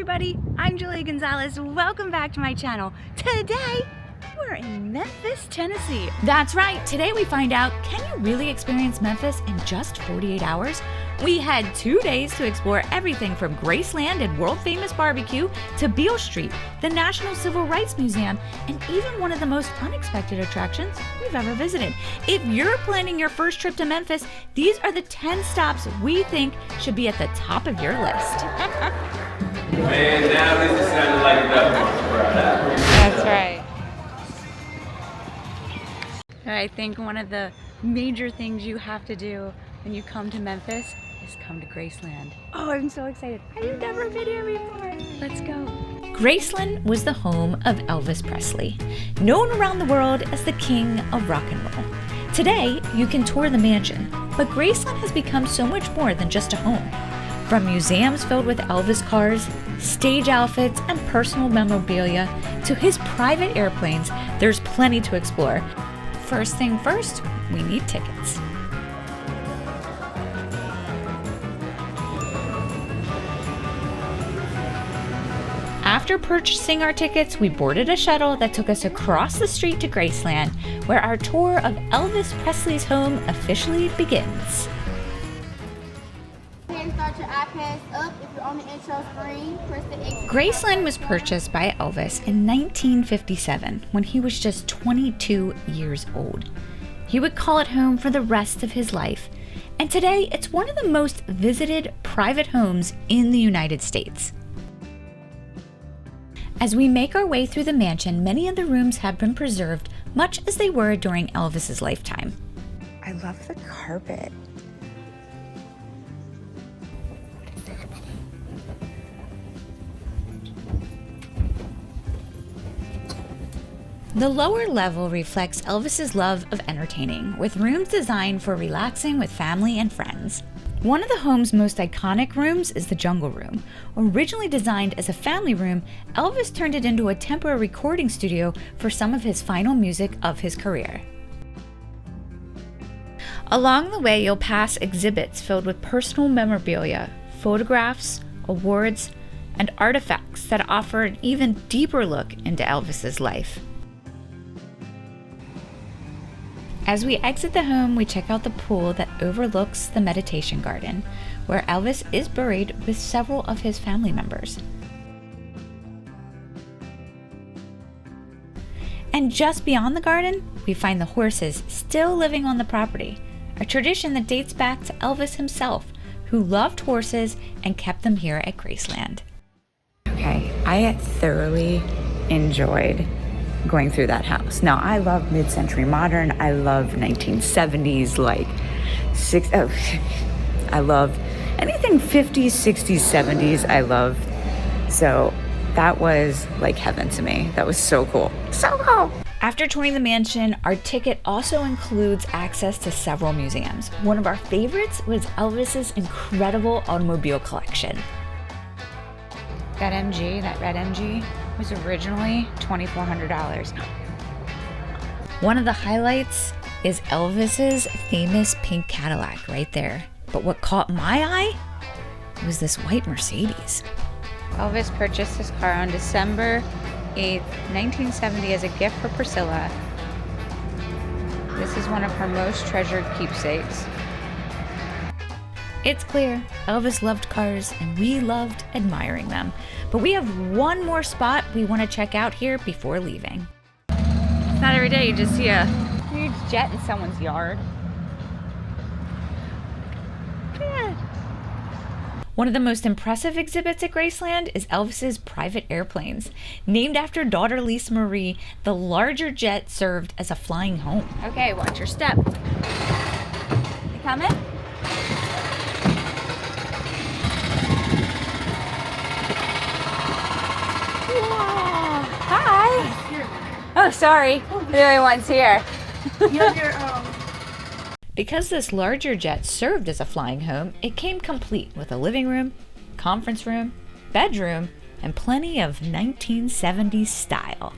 everybody, I'm Julia Gonzales. Welcome back to my channel. Today, we're in Memphis, Tennessee. That's right, today we find out, can you really experience Memphis in just 48 hours? We had 2 days to explore everything from Graceland and world-famous barbecue to Beale Street, the National Civil Rights Museum, and even one of the most unexpected attractions we've ever visited. If you're planning your first trip to Memphis, these are the 10 stops we think should be at the top of your list. Man, now this is sounding like a duck march, bro. That's right. I think one of the major things you have to do when you come to Memphis is come to Graceland. Oh, I'm so excited. I've never been here before. Let's go. Graceland was the home of Elvis Presley, known around the world as the king of rock and roll. Today, you can tour the mansion, but Graceland has become so much more than just a home. From museums filled with Elvis cars, stage outfits, and personal memorabilia, to his private airplanes, there's plenty to explore. First thing first, we need tickets. After purchasing our tickets, we boarded a shuttle that took us across the street to Graceland, where our tour of Elvis Presley's home officially begins. Start your iPads up. If you're on the intro screen, press the X. Graceland was purchased by Elvis in 1957 when he was just 22 years old. He would call it home for the rest of his life, and today it's one of the most visited private homes in the United States. As we make our way through the mansion, many of the rooms have been preserved much as they were during Elvis's lifetime. I love the carpet. The lower level reflects Elvis's love of entertaining, with rooms designed for relaxing with family and friends. One of the home's most iconic rooms is the Jungle Room. Originally designed as a family room, Elvis turned it into a temporary recording studio for some of his final music of his career. Along the way, you'll pass exhibits filled with personal memorabilia, photographs, awards, and artifacts that offer an even deeper look into Elvis's life. As we exit the home, we check out the pool that overlooks the meditation garden, where Elvis is buried with several of his family members. And just beyond the garden, we find the horses still living on the property, a tradition that dates back to Elvis himself, who loved horses and kept them here at Graceland. Okay, I thoroughly enjoyed going through that house. Now, I love mid-century modern. I love 1970s, I love anything 50s, 60s, 70s, I love. So that was like heaven to me. That was so cool. So cool. After touring the mansion, our ticket also includes access to several museums. One of our favorites was Elvis's incredible automobile collection. That red MG, was originally $2,400. One of the highlights is Elvis's famous pink Cadillac right there. But what caught my eye was this white Mercedes. Elvis purchased this car on December 8th, 1970 as a gift for Priscilla. This is one of her most treasured keepsakes. It's clear Elvis loved cars and we loved admiring them. But we have one more spot we want to check out here before leaving. It's not every day you just see a huge jet in someone's yard. Yeah. One of the most impressive exhibits at Graceland is Elvis's private airplanes. Named after daughter Lisa Marie, the larger jet served as a flying home. Okay, watch your step. You coming? Oh, sorry. The only one's here. Because this larger jet served as a flying home, it came complete with a living room, conference room, bedroom, and plenty of 1970s style.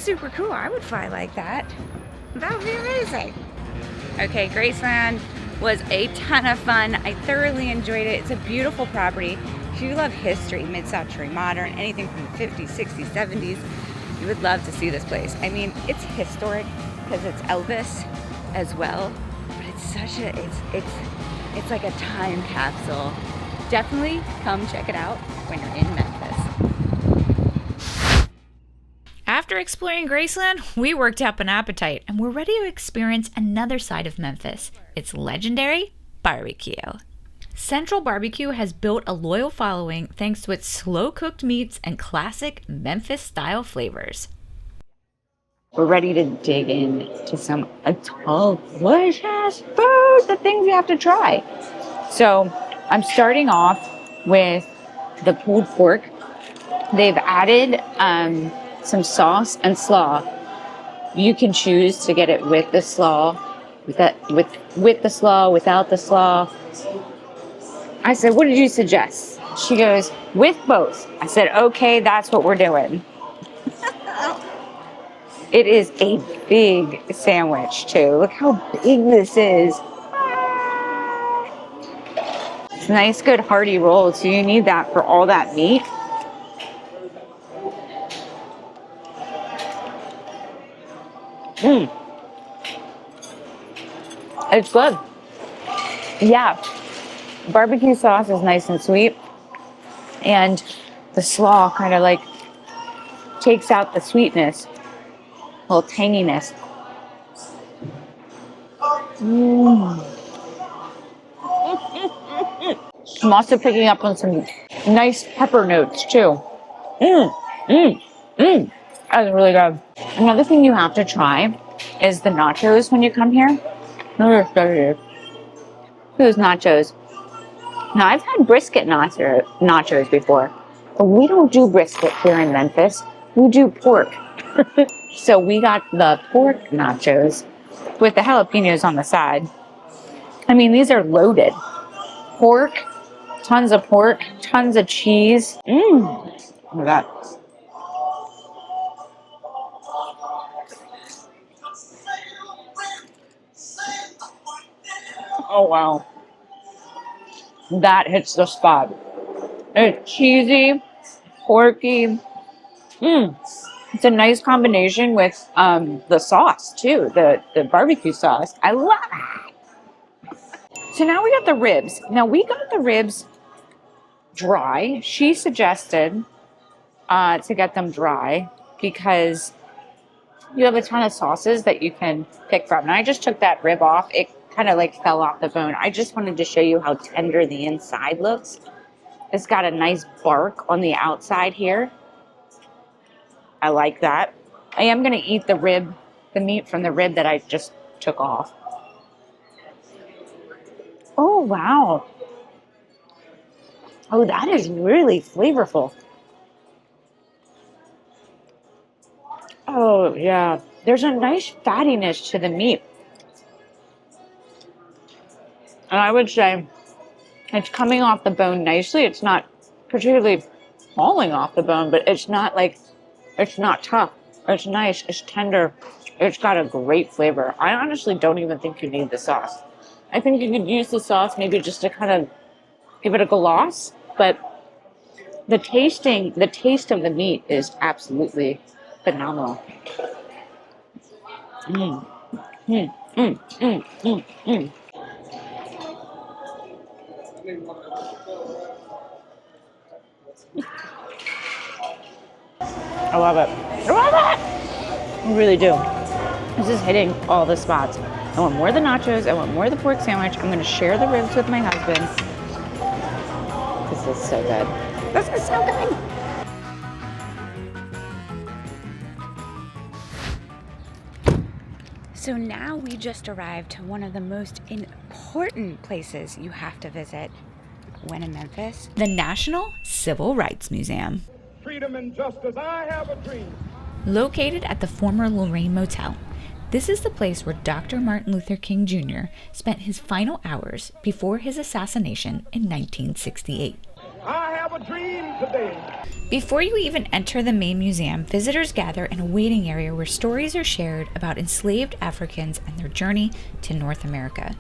super cool. I would fly like that. That would be amazing. Okay, Graceland was a ton of fun. I thoroughly enjoyed it. It's a beautiful property. If you love history, mid-century, modern, anything from the 50s, 60s, 70s, you would love to see this place. I mean, it's historic because it's Elvis as well, but it's such a, it's like a time capsule. Definitely come check it out when you're in Memphis. After exploring Graceland, we worked up an appetite and we're ready to experience another side of Memphis, its legendary barbecue. Central BBQ has built a loyal following thanks to its slow-cooked meats and classic Memphis-style flavors. We're ready to dig into some delicious food, the things you have to try. So I'm starting off with the pulled pork. They've added some sauce and slaw. You can choose to get it with the slaw, with the slaw, without the slaw. I said, what did you suggest? She goes, with both. I said, okay, that's what we're doing. It is a big sandwich too. Look how big this is. It's a nice, good, hearty roll, so you need that for all that meat. It's good. Yeah. Barbecue sauce is nice and sweet. And the slaw kind of like takes out the sweetness, a little tanginess. I'm also picking up on some nice pepper notes too. That was really good. Another thing you have to try is the nachos when you come here. Those nachos. Now, I've had brisket nachos before, but we don't do brisket here in Memphis. We do pork. So we got the pork nachos with the jalapenos on the side. I mean, these are loaded. Pork, tons of cheese. Look at that. Oh, wow. That hits the spot. It's cheesy, porky. It's a nice combination with the sauce, too. The barbecue sauce. I love it. So now we got the ribs. Now, we got the ribs dry. She suggested to get them dry because you have a ton of sauces that you can pick from. And I just took that rib off. It kind of like fell off the bone. I just wanted to show you how tender the inside looks. It's got a nice bark on the outside here. I like that. I am going to eat the meat from the rib that I just took off. Oh, wow. Oh, that is really flavorful. Oh, yeah. There's a nice fattiness to the meat. And I would say it's coming off the bone nicely. It's not particularly falling off the bone, but it's not tough. It's nice. It's tender. It's got a great flavor. I honestly don't even think you need the sauce. I think you could use the sauce maybe just to kind of give it a gloss, but the taste of the meat is absolutely phenomenal. I love it. I love it! I really do. This is hitting all the spots. I want more of the nachos. I want more of the pork sandwich. I'm going to share the ribs with my husband. This is so good. This is so good! So now we just arrived to one of the most important places you have to visit when in Memphis. The National Civil Rights Museum. Freedom and justice, I have a dream. Located at the former Lorraine Motel, this is the place where Dr. Martin Luther King Jr. spent his final hours before his assassination in 1968. I have a dream today. Before you even enter the main museum, visitors gather in a waiting area where stories are shared about enslaved Africans and their journey to North America.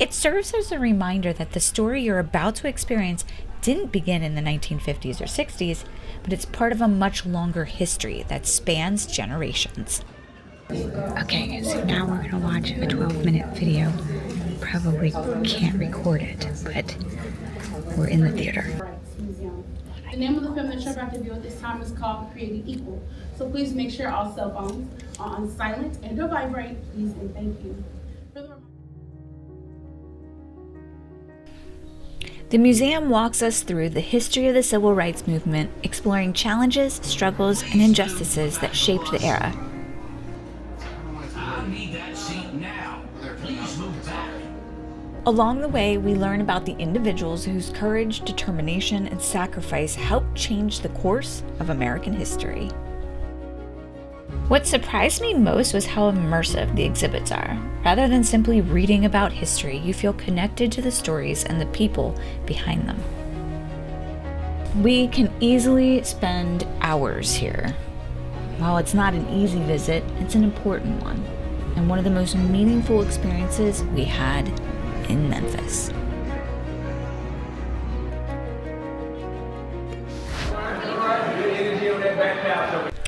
It serves as a reminder that the story you're about to experience didn't begin in the 1950s or 60s, but it's part of a much longer history that spans generations. Okay, so now we're gonna watch a 12-minute video. Probably can't record it, but we're in the theater. The name of the film that you're about to view at this time is called Created Equal. So please make sure all cell phones are on silent and or vibrate, please, and thank you. The museum walks us through the history of the civil rights movement, exploring challenges, struggles, and injustices that shaped the era. I need that seat now. Please move back. Along the way, we learn about the individuals whose courage, determination, and sacrifice helped change the course of American history. What surprised me most was how immersive the exhibits are. Rather than simply reading about history, you feel connected to the stories and the people behind them. We can easily spend hours here. While it's not an easy visit, it's an important one, and one of the most meaningful experiences we had in Memphis.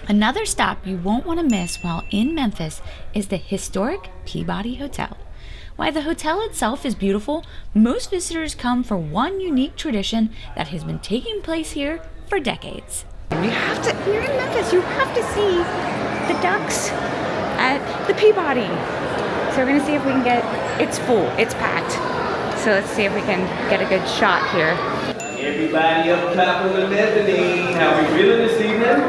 Another stop you won't want to miss while in Memphis is the historic Peabody Hotel. While the hotel itself is beautiful, most visitors come for one unique tradition that has been taking place here for decades. If you're in Memphis, you have to see the Ducks at the Peabody. So we're gonna see if we can it's full, it's packed. So let's see if we can get a good shot here. Everybody up top on the mezzanine. How we feeling this evening?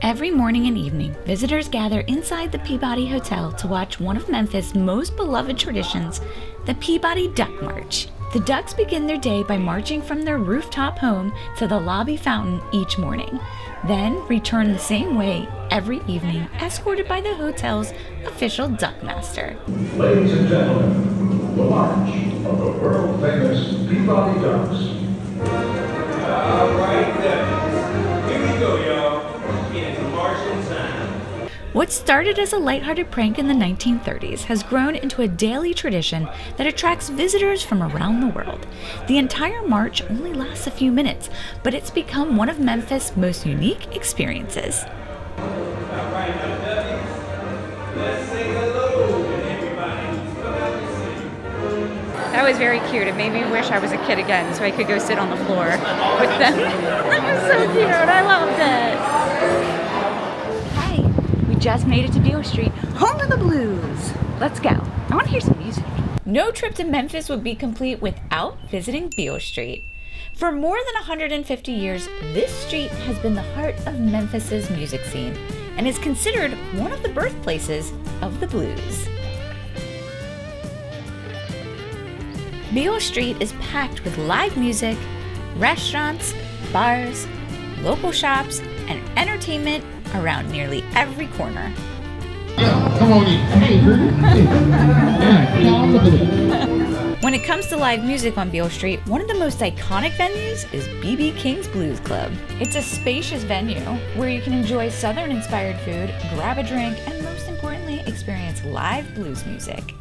Every morning and evening, visitors gather inside the Peabody Hotel to watch one of Memphis' most beloved traditions, the Peabody Duck March. The Ducks begin their day by marching from their rooftop home to the lobby fountain each morning, then return the same way every evening, escorted by the hotel's official duck master. Ladies and gentlemen, the march of the world-famous Peabody Ducks. All right then. Here we go, y'all. It's marching time. What started as a lighthearted prank in the 1930s has grown into a daily tradition that attracts visitors from around the world. The entire march only lasts a few minutes, but it's become one of Memphis' most unique experiences. All right, now, let's say hello to everybody who's coming to see. That was very cute. It made me wish I was a kid again so I could go sit on the floor with them. That was so cute. I loved it. Just made it to Beale Street, home of the blues. Let's go. I want to hear some music. No trip to Memphis would be complete without visiting Beale Street. For more than 150 years, this street has been the heart of Memphis's music scene and is considered one of the birthplaces of the blues. Beale Street is packed with live music, restaurants, bars, local shops, and entertainment around nearly every corner. Come on in. When it comes to live music on Beale Street, one of the most iconic venues is BB King's Blues Club. It's a spacious venue where you can enjoy Southern-inspired food, grab a drink, and most importantly, experience live blues music.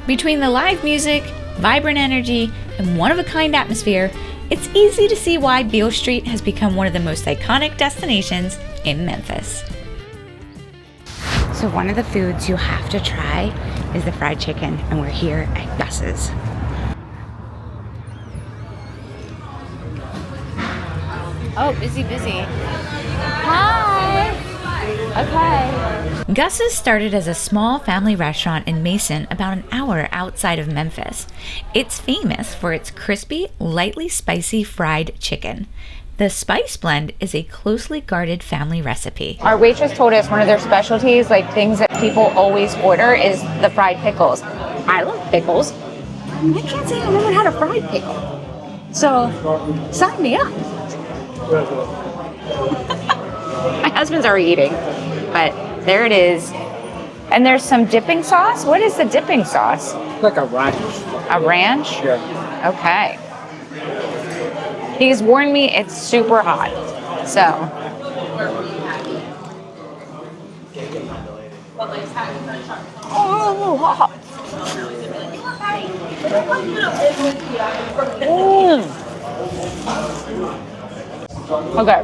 Between the live music, vibrant energy, and one-of-a-kind atmosphere, it's easy to see why Beale Street has become one of the most iconic destinations in Memphis. So one of the foods you have to try is the fried chicken, and we're here at Gus's. Oh, busy. Hi! Okay. Gus's started as a small family restaurant in Mason, about an hour outside of Memphis. It's famous for its crispy, lightly spicy fried chicken. The spice blend is a closely guarded family recipe. Our waitress told us one of their specialties, like things that people always order, is the fried pickles. I love pickles. I can't say I've never had a fried pickle. So, sign me up. My husband's already eating, but there it is. And there's some dipping sauce. What is the dipping sauce? Like a ranch. A ranch? Yeah. Okay. He's warned me it's super hot. So. Oh, hot. Okay.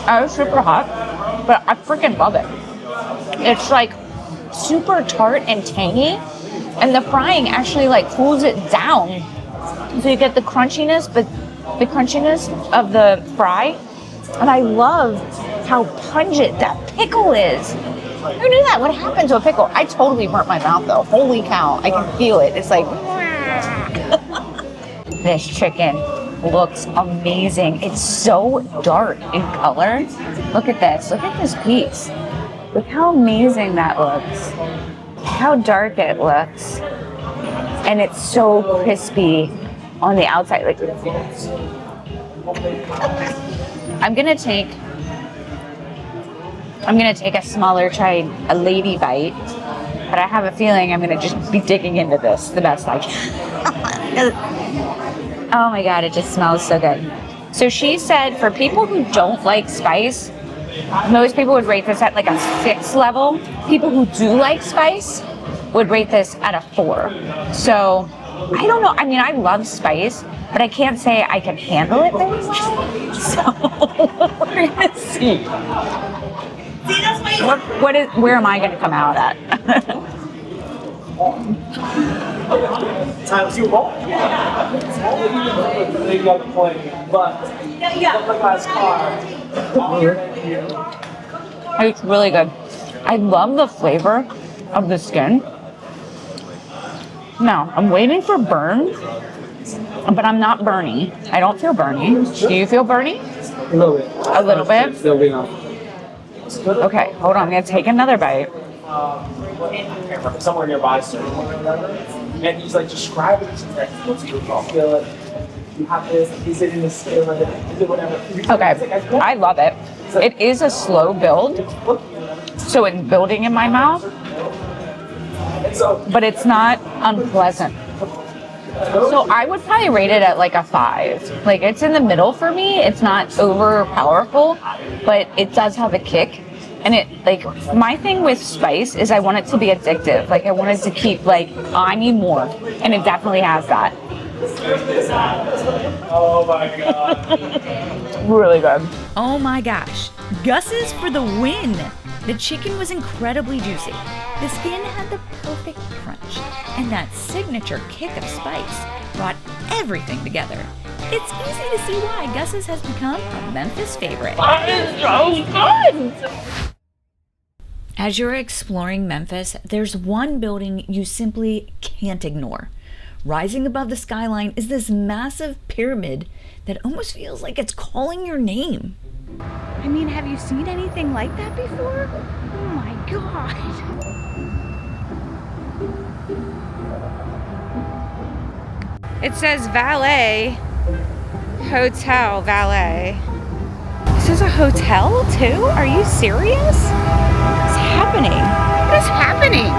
That was super hot, but I freaking love it. It's like super tart and tangy, and the frying actually like cools it down. So you get the crunchiness, but the crunchiness of the fry. And I love how pungent that pickle is. Who knew that would happen to a pickle? I totally burnt my mouth though. Holy cow, I can feel it. It's like, this chicken looks amazing. It's so dark in color. Look at this. Look at this piece. Look how amazing that looks. How dark it looks. And it's so crispy on the outside. Like, I'm gonna take a smaller, try a lady bite, but I have a feeling I'm gonna just be digging into this the best I can. Oh my God, it just smells so good. So she said for people who don't like spice, most people would rate this at like a 6 level. People who do like spice would rate this at a 4. So I don't know. I mean, I love spice, but I can't say I can handle it very well. So we're gonna see. Where am I gonna come out at? Times you won't. Maybe on the plane, but the guy's car. It's really good. I love the flavor of the skin. Now, I'm waiting for burn, but I'm not burny. I don't feel burny. Do you feel burny? A little bit. A little bit? There'll be enough. Okay, hold on. I'm going to take another bite. Somewhere nearby, sir. And he's like, describe it. He's like, you feel it. You have this. Is it in the skin? Is it whatever? Okay, I love it. It is a slow build, so it's building in my mouth, but it's not unpleasant. So I would probably rate it at like a 5. Like, it's in the middle for me. It's not over powerful, but it does have a kick. And it, like, my thing with spice is I want it to be addictive. Like, I want it to keep, like, I need more. And it definitely has that. Oh my God. Really good. Oh my gosh, Gus's for the win! The chicken was incredibly juicy. The skin had the perfect crunch, and that signature kick of spice brought everything together. It's easy to see why Gus's has become a Memphis favorite. That is so good! As you're exploring Memphis, there's one building you simply can't ignore. Rising above the skyline is this massive pyramid that almost feels like it's calling your name. I mean, have you seen anything like that before? Oh my God. It says valet, hotel valet. This is a hotel too? Are you serious? What's happening? What is happening?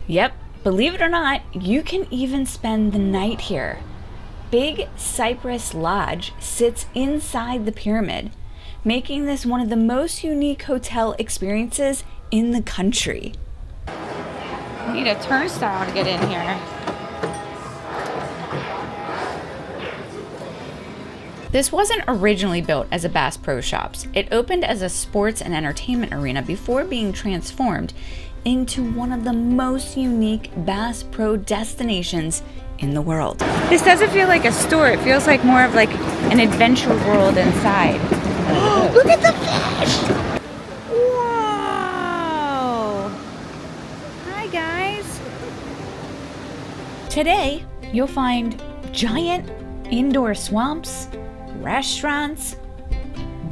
Yep, believe it or not, you can even spend the night here. Big Cypress Lodge sits inside the pyramid, making this one of the most unique hotel experiences in the country. I need a turnstile to get in here. This wasn't originally built as a Bass Pro Shops. It opened as a sports and entertainment arena before being transformed into one of the most unique Bass Pro destinations in the world. This doesn't feel like a store. It feels like more of like an adventure world inside. Look at the fish! Whoa! Hi guys. Today, you'll find giant indoor swamps, restaurants,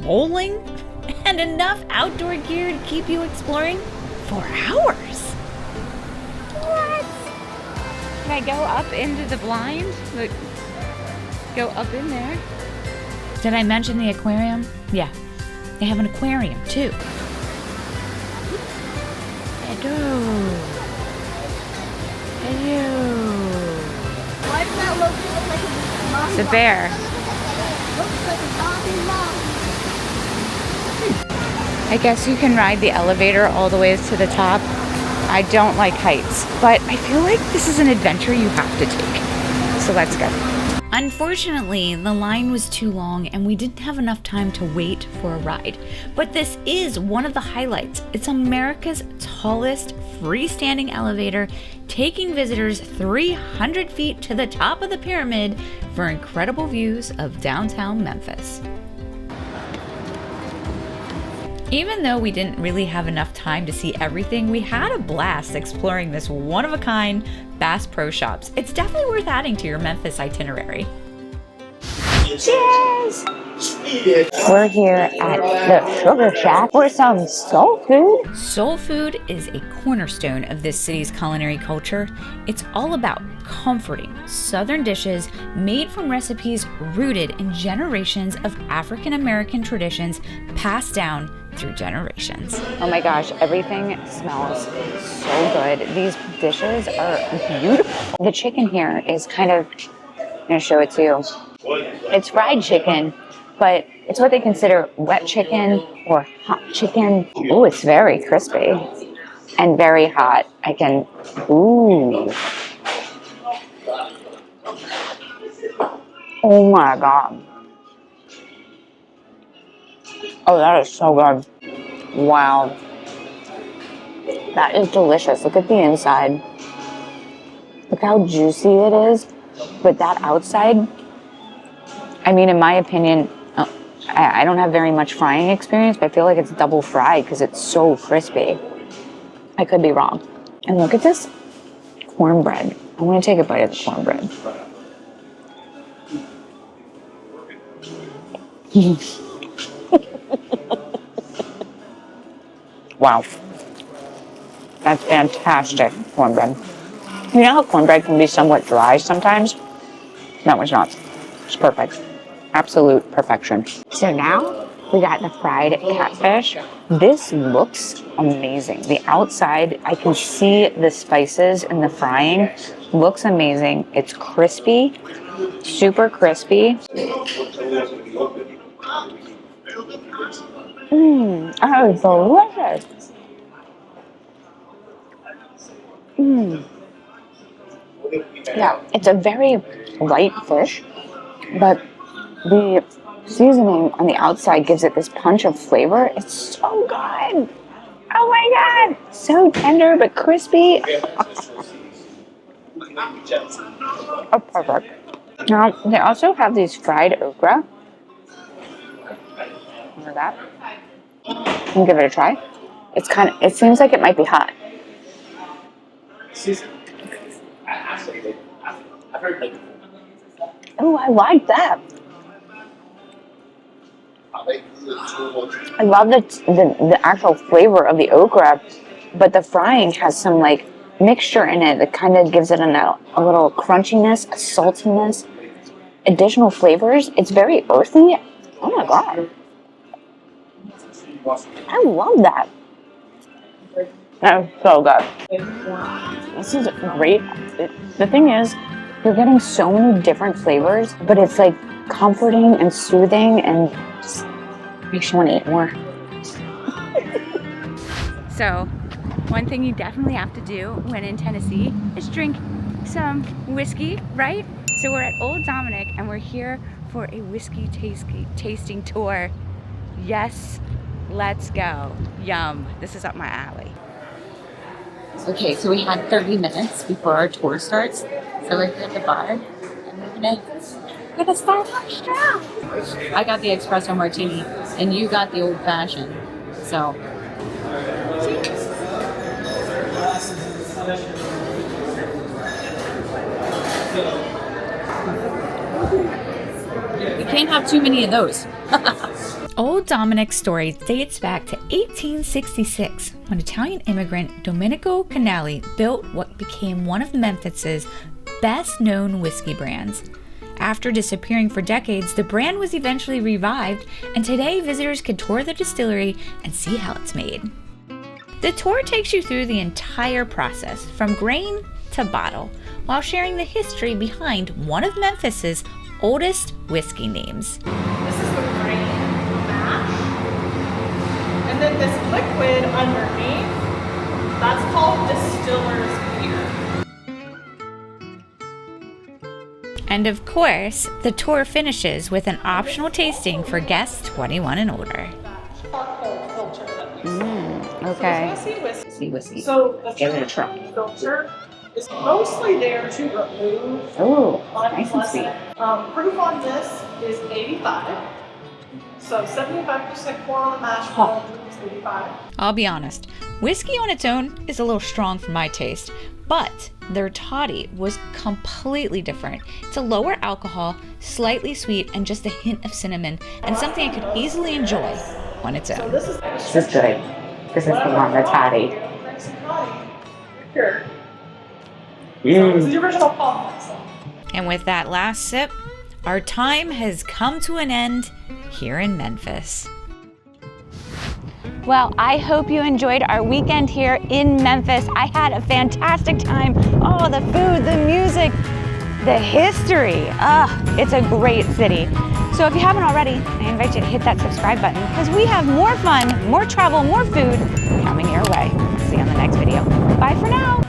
bowling, and enough outdoor gear to keep you exploring for hours. What? Can I go up into the blind? Look, go up in there. Did I mention the aquarium? Yeah, they have an aquarium too. Hello. Why does that look like a It's a bear. Looks like a zombie mom. I guess you can ride the elevator all the way to the top. I don't like heights, but I feel like this is an adventure you have to take. So let's go. Unfortunately, the line was too long and we didn't have enough time to wait for a ride. But this is one of the highlights. It's America's tallest freestanding elevator, taking visitors 300 feet to the top of the pyramid for incredible views of downtown Memphis. Even though we didn't really have enough time to see everything, we had a blast exploring this one-of-a-kind Bass Pro Shops. It's definitely worth adding to your Memphis itinerary. Cheers! We're here at the SugaShack for some soul food. Soul food is a cornerstone of this city's culinary culture. It's all about comforting Southern dishes made from recipes rooted in generations of African American traditions passed down through generations. Oh my gosh, everything smells so good. These dishes are beautiful. The chicken here is kind of, I'm gonna show it to you. It's fried chicken, but it's what they consider wet chicken or hot chicken. Ooh, it's very crispy and very hot. Ooh. Oh my God. Oh, that is so good. Wow. That is delicious. Look at the inside. Look how juicy it is. But that outside, I mean, in my opinion, I don't have very much frying experience, but I feel like it's double fried because it's so crispy. I could be wrong. And look at this cornbread. I want to take a bite of the cornbread. Wow. That's fantastic cornbread. You know how cornbread can be somewhat dry sometimes? That one's not. It's perfect. Absolute perfection. So now we got the fried catfish. This looks amazing. The outside, I can see the spices in the frying. Looks amazing. It's crispy, super crispy. Oh, delicious. Yeah, it's a very light fish, but the seasoning on the outside gives it this punch of flavor. It's so good. Oh my God. So tender but crispy. Oh, perfect. Now, they also have these fried okra. Remember that? I'll give it a try. It seems like it might be hot. Oh, I like that. I love the actual flavor of the okra, but the frying has some like mixture in it that kind of gives it a little crunchiness, a saltiness, additional flavors. It's very earthy. Oh my God. I love that. That is so good. This is great. The thing is, you're getting so many different flavors, but it's like comforting and soothing and just makes you want to eat more. So, one thing you definitely have to do when in Tennessee is drink some whiskey, right? So we're at Old Dominick and we're here for a whiskey tasting tour. Yes, let's go. Yum. This is up my alley. Okay, so we had 30 minutes before our tour starts. So we're here at the bar and we're gonna start our show. I got the espresso martini and you got the old fashioned. So you can't have too many of those. Old Dominick's story dates back to 1866 when Italian immigrant Domenico Canali built what became one of Memphis's best-known whiskey brands. After disappearing for decades, the brand was eventually revived, and today visitors can tour the distillery and see how it's made. The tour takes you through the entire process, from grain to bottle, while sharing the history behind one of Memphis's oldest whiskey names. This is the grain mash. And then this liquid underneath, that's called distiller's beer. And of course, the tour finishes with an optional tasting for guests 21 and older. Charcoal filter that we see. Okay. So this is See whiskey. So the Give it a try. filter is mostly there to remove Oh, nice and sweet. unpleasant. Proof on this is 85. So 75% corn on the mash bill is 85. I'll be honest, whiskey on its own is a little strong for my taste, but their toddy was completely different. It's a lower alcohol, slightly sweet, and just a hint of cinnamon, and something I could easily enjoy on its So own. this is good. This is the one, the toddy. Drink some toddy. Here. So this is the original complex. And with that last sip, our time has come to an end here in Memphis. Well, I hope you enjoyed our weekend here in Memphis. I had a fantastic time. Oh, the food, the music, the history. It's a great city. So if you haven't already, I invite you to hit that subscribe button because we have more fun, more travel, more food coming your way. See you on the next video. Bye for now.